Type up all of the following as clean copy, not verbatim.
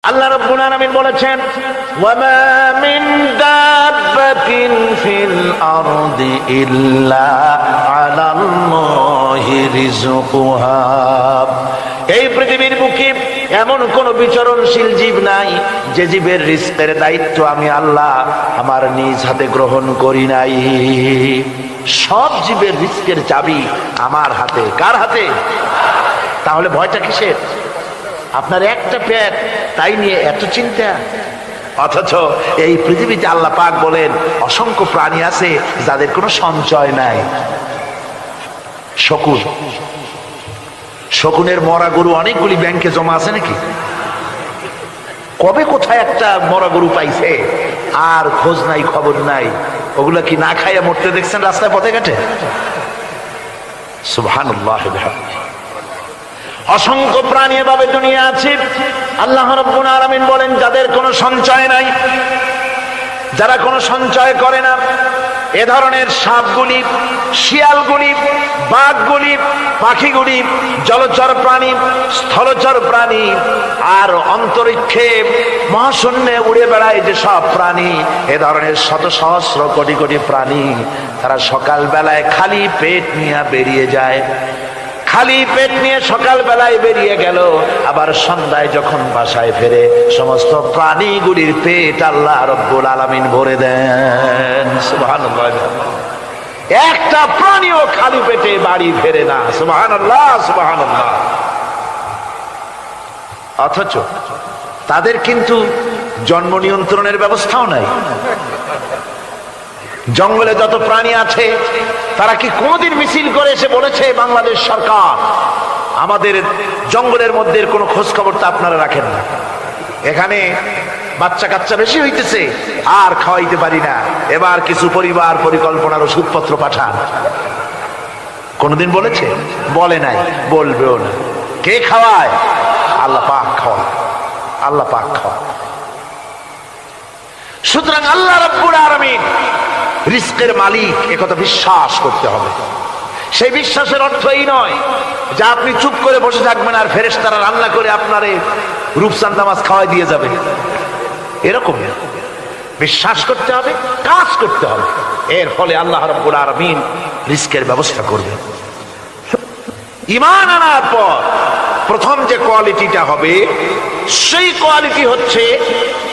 আল্লাহ রাব্বুল আলামিন বলেছেন ওয়ামা মিন দাব্বাতিন ফিল আরদি ইল্লা আলাল্লাহি রিজকুহা। এই পৃথিবীর বুকে এমন কোন বিচরণশীল জীব নাই যে জীবের রিজকের দায়িত্ব আমি আল্লাহ আমার নিজ হাতে গ্রহণ করি নাই। সব জীবের রিজকের চাবি আমার হাতে। কার হাতে? তাহলে ভয়টা কিসের? আপনার একটা পেট, তাই নিয়ে এত চিন্তা। অথচ এই পৃথিবীতে আল্লাহ পাক বলেন অসংখ্য প্রাণী আছে যাদের কোনো সঞ্চয় নাই। শকুন, শকুনের মরা গরু অনেকগুলি ব্যাংকে জমা আছে নাকি? কবে কোথায় একটা মরা গরু পাইছে আর খোঁজ নাই, খবর নাই। ওগুলা কি না খাইয়া মরতে দেখছেন রাস্তায় পথে ঘাটে? সুবহানাল্লাহ। অসংখ্য প্রাণী এভাবে দুনিয়া আছে। আল্লাহ রাব্বুল আলামিন বলেন যাদের কোনো সঞ্চয় নাই, যারা কোনো সঞ্চয় করে না, এ ধরনের সাপগুলি, শিয়ালগুলি, বাঘগুলি, পাখিগুলি, জলচর প্রাণী, স্থলচর প্রাণী আর অন্তরিক্ষে মহাশূন্যে উড়ে বেড়ায় যে সব প্রাণী, এ ধরনের শত সহস্র কোটি কোটি প্রাণী, তারা সকাল বেলায় খালি পেট নিয়ে বেরিয়ে যায়। খালি পেট নিয়ে সকাল বেলায় বেরিয়ে গেল, আবার সন্ধ্যায় যখন বাসায় ফেরে সমস্ত প্রাণীগুলির পেট আল্লাহ রাব্বুল আলামিন ভরে দেন। সুবহানাল্লাহ। একটা প্রাণীও খালি পেটে বাড়ি ফেরে না। সুবহানাল্লাহ, সুবহানাল্লাহ। অথচ তাদের কিন্তু জন্ম নিয়ন্ত্রণের ব্যবস্থাও নাই। জঙ্গলে যত প্রাণী আছে তারা কি কোনদিন মিছিল করে এসে বলেছে বাংলাদেশ সরকার আমাদের জঙ্গলের মধ্যে কোনো খোঁজ খবর তো আপনারা রাখেন না, এখানে বাচ্চা কাচ্চা বেশি হইতেছে আর খাওয়াইতে পারি না, এবার কিছু পরিবার পরিকল্পনার ওষুধপত্র পাঠান? কোনদিন বলেছে? বলে নাই, বলবেও না। কে খাওয়ায়? আল্লাহ পাক খাওয়ায়। আল্লাহ পাক খাওয়ায়। সুতরাং আল্লাহ রাব্বুল আলামিন রিজকের মালিক, একথা বিশ্বাস করতে হবে। সেই বিশ্বাসের অর্থ এই নয় যে আপনি চুপ করে বসে থাকবেন আর ফেরেশতারা রান্না করে আপনারে রূপচাঁদা মাছ খাওয়াই দিয়ে যাবে, এরকম বিশ্বাস করতে হবে, কাজ করতে হবে। এর ফলে আল্লাহ রাব্বুল আলামিন রিজকের ব্যবস্থা করবেন। ঈমান আনার পর প্রথম যে কোয়ালিটিটা হবে সেই কোয়ালিটি হচ্ছে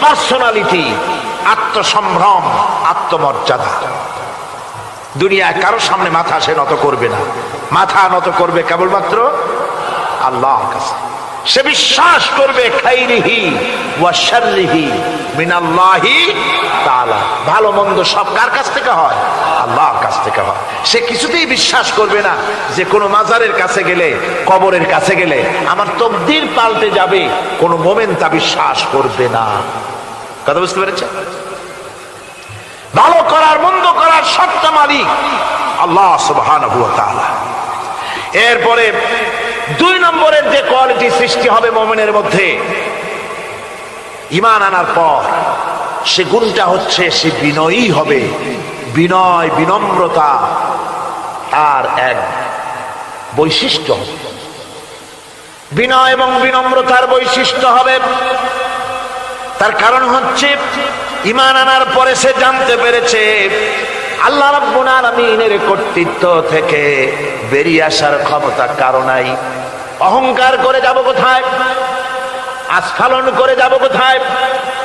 পার্সোনালিটি, আত্মসম্ভ্রম, আত্মমর্যাদা। দুনিয়ায় কারোর সামনে মাথা সে নত করবে না, মাথা নত করবে কেবলমাত্র আল্লাহর কাছে। সে বিশ্বাস করবে খাইরিহি ওয়া শাররিহি মিনাল্লাহি তাআলা, ভালো মন্দ সব কার কাছ থেকে হয়? আল্লাহর কাছ থেকে হয়। সে কিছুতেই বিশ্বাস করবে না যে কোনো মাজারের কাছে গেলে, কবরের কাছে গেলে আমার তকদির পাল্টে যাবে, কোনো মোমেন তা বিশ্বাস করবে না। কথা বুঝতে পেরেছেন? ভালো করার মন্দ করার সবটা মালিক আল্লাহ সুবহানাহু ওয়া তাআলা। এরপরে দুই নম্বরের যে কোয়ালিটি সৃষ্টি হবে মুমিনের মধ্যে ঈমান আনার পর, সে গুণটা হচ্ছে সে বিনয়ী হবে। বিনয়, বিনম্রতা আর এক বৈশিষ্ট্য। বিনয় এবং বিনম্রতার বৈশিষ্ট্য হবে। তার কারণ হচ্ছে ঈমান আনার পরে সে জানতে পেরেছে আল্লাহ রাব্বুল আলামিনের কর্তৃত্ব থেকে বেরিয়ে আসার ক্ষমতা কারো নাই। অহংকার করে যাব কোথায়? আস্ফালন করে যাব কোথায়?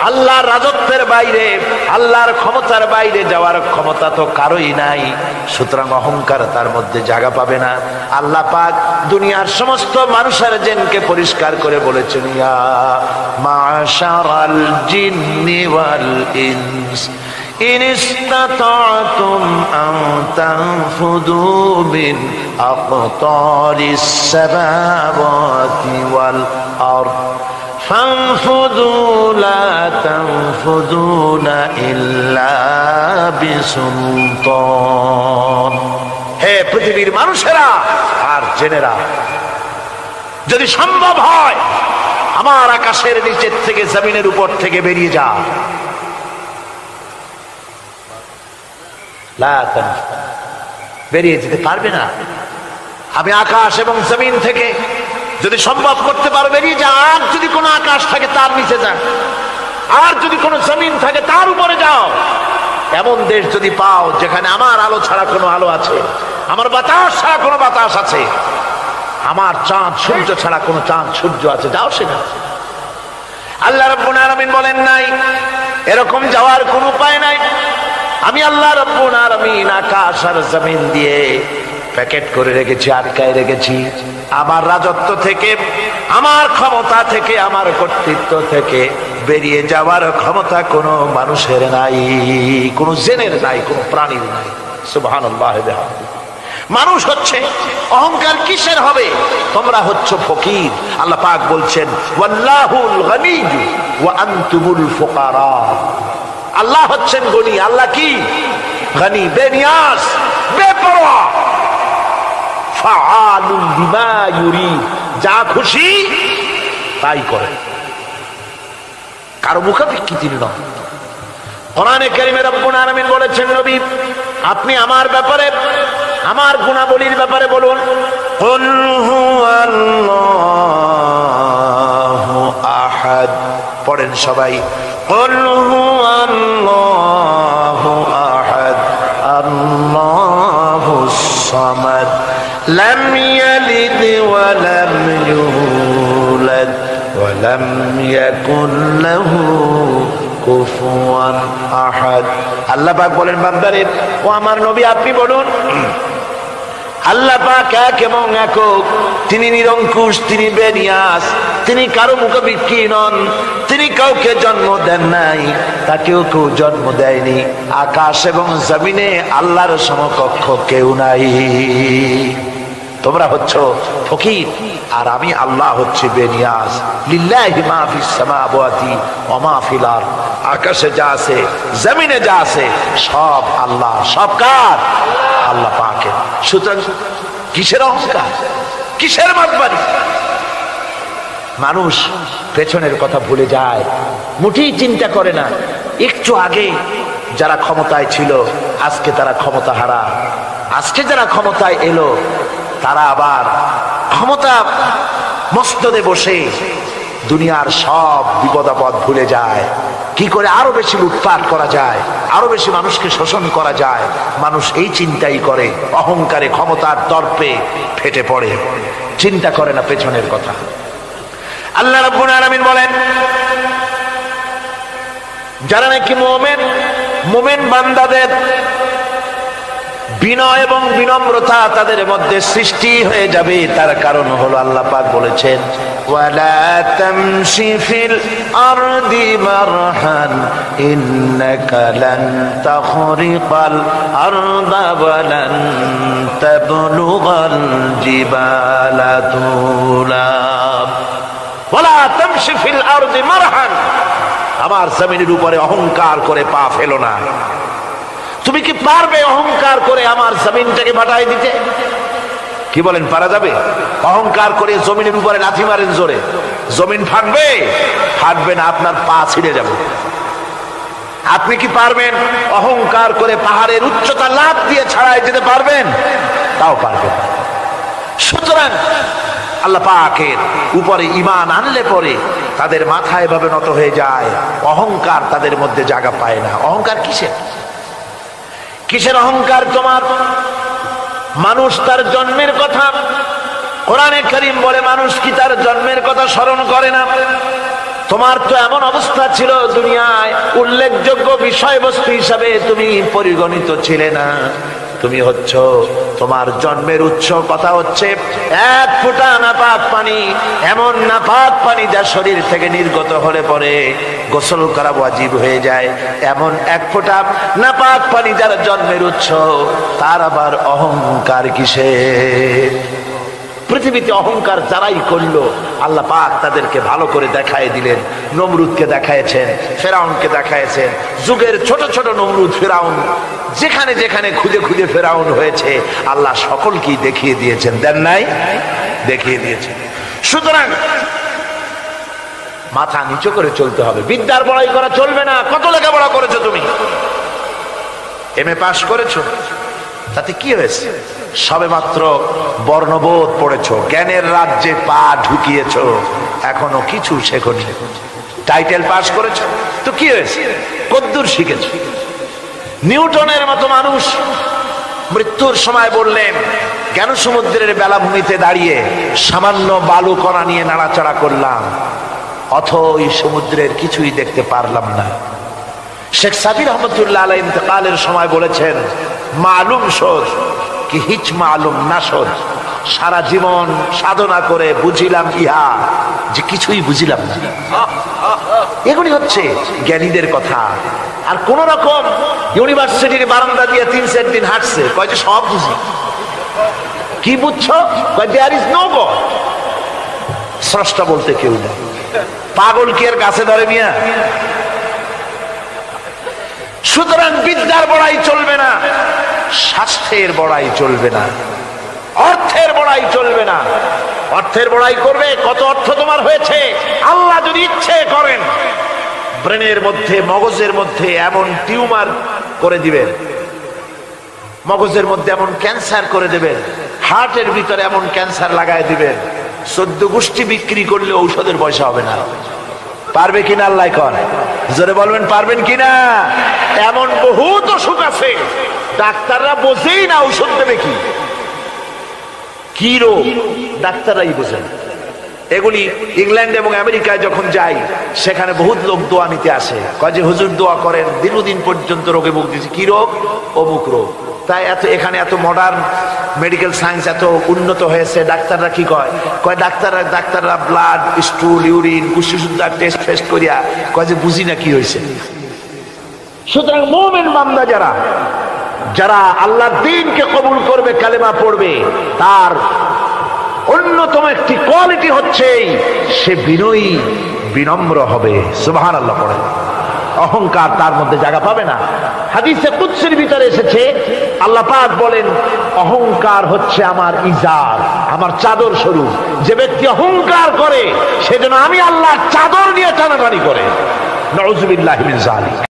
আল্লাহর রাজত্বের বাইরে, আল্লাহর ক্ষমতার বাইরে যাওয়ার ক্ষমতা তো কারোই নাই। সুতরাং অহংকার তার মধ্যে জায়গা পাবে না। আল্লাহ পাক দুনিয়ার সমস্ত মানুষের জিনকে পরিষ্কার করে বলেছেন ইয়া মাশারাল জিন্নি ওয়াল ইনস ইন ইসতাতা'তুম আন তানফুযু মিন আকতারিস সামাওয়াতি ওয়াল আরদ ফানফুযু লা তানফুযুনা ইল্লা বিসুলতান। হে পৃথিবীর মানুষেরা আর জেনেরা, যদি সম্ভব হয় আমার আকাশের নিচের থেকে, জমিনের উপর থেকে বেরিয়ে যা। বেরিয়ে যেতে পারবে না। আমি আকাশ এবং জমিন থেকে যদি সম্ভব করতে পারো বেরিয়ে যা। আর যদি কোনো আকাশ থাকে তার নিচে যা, আর যদি কোনো জমিন থাকে তার উপরে যাও। এমন দেশ যদি পাও যেখানে আমার আলো ছাড়া কোনো আলো আছে, আমার বাতাস ছাড়া কোনো বাতাস আছে, আমার চাঁদ সূর্য ছাড়া কোনো চাঁদ সূর্য আছে, যাও সেখানে। আল্লাহ রাব্বুল আলামিন বলেন নাই এরকম যাওয়ার কোনো উপায় নাই। আমি আল্লাহ রাব্বুল আলামিন আকাশ আর জমিন দিয়ে প্যাকেট করে রেখেছি, আটকায় রেখেছি। আমার রাজত্ব থেকে, আমার ক্ষমতা থেকে, আমার কর্তৃত্ব থেকে বেরিয়ে যাওয়ার ক্ষমতা কোনো মানুষের নাই, কোনো জিনের নাই, কোনো প্রাণীর নাই। সুবহানাল্লাহ। মানুষ হচ্ছে অহংকার কিসের হবে? তোমরা হচ্ছ ফকির। আল্লাহ পাক বলছেন ওয়াল্লাহুল গনিয়্যু ওয়া আনতুমুল ফুকারা। আল্লাহ হচ্ছেন গনি। আল্লাহ কি? গনি, বেনিয়াস, বেপরোয়া। ফাআলুন বিমা ইউরিদ, যা খুশি তাই করে, কারো মুখাপেক্ষী তিনি নন। কোরআনে কারীমে রব্বুল আলামিন বলেছেন নবী আপনি আমার ব্যাপারে, আমার গুণাবলীর ব্যাপারে বলুন। কুল হুয়াল্লাহু আহাদ, পড়েন সবাই। কুল হুয়াল্লাহু আহাদ আল্লাহুস সামাদ লাম ইয়ালিদ ওয়া লাম ইউলাদ ওয়া লাম ইয়াকুল লাহু কুফুয়ান আহাদ। আল্লাহ পাক বলেন বান্দারে, ও আমার নবী আপনি বলুন আল্লাহ পাক এক এবং একক, তিনি নিরঙ্কুশ, তিনি বেনিয়াস, তিনি কারো মুখাপেক্ষী নন, তিনি কাউকে জন্ম দেন নাই, তাকেও কেউ জন্ম দেয়নি। আকাশ এবং জমিনে আল্লাহর সমকক্ষ কেউ নাই। তোমরা হচ্ছ ফকির আর আমি আল্লাহ হচ্ছে বেনিয়াস। লিল্লাহি মা ফিস সামাওয়াতি ওয়া মা ফিল আরদ, আকাশে যা আছে জমিনে যা আছে সব আল্লাহ। সব কার? আল্লাহ পাকের। সুতরাং কিসের অহংকার, কিসের মাতবাড়ি? মানুষ পেছনের কথা ভুলে যায়, মুঠেই চিন্তা করে না। একটু আগে যারা ক্ষমতায় ছিল আজকে তারা ক্ষমতা হারা, আজকে যারা ক্ষমতায় এলো তারা আবার ক্ষমতা মস্তদে বসে দুনিয়ার সব বিপদাপদ ভুলে যায়। কি করে আরো বেশি লুটপাট করা যায়, আরো বেশি মানুষকে শোষণ করা যায়, মানুষ এই চিন্তাই করে। অহংকারে, ক্ষমতার দর্পে ফেটে পড়ে, চিন্তা করে না পেছনের কথা। আল্লাহ রাব্বুল আলামিন বলেন যারা নাকি মুমিন বান্দাদের বিনয় এবং বিনম্রতা তাদের মধ্যে সৃষ্টি হয়ে যাবে, তার কারণ হলো আল্লাহ পাক বলেছেন ওয়ালা তামশি ফিল আরদি মারহান ইন্নাকা লান তাখরিকাল আরদা ওয়া লান তাবলুগাল জিবালা তুলা। ওয়ালা তামশি ফিল আরদি মারহান, আমার জমিনের উপরে অহংকার করে পা ফেলো না। তুমি কি পারবে অহংকার করে আমার জমিনটাকে ফাটাই দিতে? কি বলেন, পারা যাবে? অহংকার করে জমিনের উপরে লাথি মারেন জোরে, জমিন ফাটবে? ফাটবে না, আপনার পা ছিঁড়ে যাবে। আপনি কি পারবেন অহংকার করে পাহাড়ের উচ্চতা লাফ দিয়ে ছাড়াই যেতে পারবেন? তাও পারবেন। সুতরাং আল্লাহ পাকের উপরে ঈমান আনলে পরে তাদের মাথা এভাবে নত হয়ে যায়, অহংকার তাদের মধ্যে জায়গা পায় না। অহংকার কিসের? কিসের অহংকার তোমার? মানুষ তার জন্মের কথা, কোরআনে কারীম বলে মানুষ কি তার জন্মের কথা স্মরণ করে না? তোমার তো এমন অবস্থা ছিল দুনিয়ায় উল্লেখযোগ্য বিষয়বস্তু হিসাবে তুমি পরিগণিত ছিলে না। তুমি হচ্ছ, তোমার জন্মের উৎস কথা হচ্ছে এক ফোঁটা নাপাক পানি, এমন নাপাক পানি যা শরীর থেকে নির্গত হলে পরে গোসল করা ওয়াজিব হয়ে যায়। এমন এক ফোঁটা নাপাক পানি যার জন্মের উৎস, তার আবার অহংকার কিসের? পৃথিবীতে অহংকার যারাই করলো আল্লাহ পাক তাদেরকে ভালো করে দেখায় দিলেন। নমরুদকে দেখায়ছেন, ফেরাউনকে দেখায়ছেন, যুগের ছোট ছোট নমরুদ ফেরাউন যেখানে যেখানে খুঁজে খুঁজে ফেরাউন হয়েছে আল্লাহ সকলকেই দেখিয়ে দিয়েছেন। দেন নাই? দেখিয়ে দিয়েছেন। সুতরাং মাথা নিচু করে চলতে হবে, বিদ্যার বড়াই করা চলবে না। কত লেখাপড়া করেছো তুমি? এমএ পাস করেছো, তাতে কি হয়েছে? সবেমাত্র বর্ণবোধ পড়েছো, জ্ঞানের রাজ্যে পা ঢুকিয়েছো, এখনো কিছু শেখনি। টাইটেল পাস করেছো তো কি হয়েছে, কদ্দুর শিখেছো? নিউটনের মতো মানুষ মৃত্যুর সময় বললেন, জ্ঞান সমুদ্রের বেলাভূমিতে দাঁড়িয়ে সামান্য বালু কণা নিয়ে নাড়াচাড়া করলাম, অথই সমুদ্রের কিছুই দেখতে পারলাম না। শেখ সাদি রহমতুল্লাহ আলাইহি ইন্তেকালের সময় বলেছেন, মালুম শোধ কি হিচ মালুম না শোধ, সারা জীবন সাধনা করে বুঝিলাম ইহা যে কিছুই বুঝিলাম না। এগুলি হচ্ছে জ্ঞানীদের কথা। আর কোন রকম ইউনিভার্সিটির বারান্দা দিয়ে 3-4 দিন হাঁটছে, কয় যে সব বুঝি। কি বুঝছো? কয় দেয়ার ইজ নো গড, স্রষ্টা বলতে কেউ নেই। পাগল কি এর কাছে ধরে মিয়া? সুতরাং বিদ্যার বড়াই চলবে না, স্বাস্থ্যের বড়াই চলবে না, অর্থের বড়াই চলবে না। অর্থের বড়াই করবে, কত অর্থ তোমার হয়েছে, আল্লাহ যদি ইচ্ছে করেন ব্রেনের মধ্যে, মগজের মধ্যে এমন টিউমার করে দিবেন, মগজের মধ্যে এমন ক্যান্সার করে দেবেন, হার্টের ভিতরে এমন ক্যান্সার লাগায় দিবেন, 14 গোষ্ঠী বিক্রি করলে ঔষধের পয়সা হবে না। পারবে কিনা আল্লাহ কর, জোরে বলবেন পারবেন কিনা? এমন বহুত অসুখ আছে ডাক্তাররা বোঝেই না ঔষধ দেবে কি, কি রোগ ডাক্তাররাই বোঝেন। এগুলি ইংল্যান্ড এবং আমেরিকায় যখন যাই, সেখানে বহুত লোক দোয়া নিতে আসে, কয় যে হুজুর দোয়া করেন, দিনদিন পর্যন্ত রোগে ভুগতেছি। কি রোগ? অমুক রোগ। তাই এখানে এত মডার্ন মেডিকেল সায়েন্স এত উন্নত হয়েছে, ডাক্তাররা কি কয়, ডাক্তাররা ব্লাড, স্টুল, ইউরিন, কুষ্ঠশুদ্ধা টেস্ট করিয়া কয় যে বুঝি না কি হয়েছে। সুতরাং মুমিন বান্দা যারা আল্লাহর দ্বীনকে কবুল করবে, কালেমা পড়বে, তার অন্যতম একটি কোয়ালিটি হচ্ছে সে বিনয়ী, বিনম্র হবে। সুবহানাল্লাহ পড়ে। অহংকার তার মধ্যে জায়গা পাবে না। হাদিসে কুদসির ভিতরে এসেছে, আল্লাহ পাক বলেন, অহংকার হচ্ছে আমার ইজার, আমার চাদর স্বরূপ। যে ব্যক্তি অহংকার করে সেজন্য আমি আল্লাহর চাদর নিয়ে টানাটানি করে। নাউযুবিল্লাহি মিন যালিক।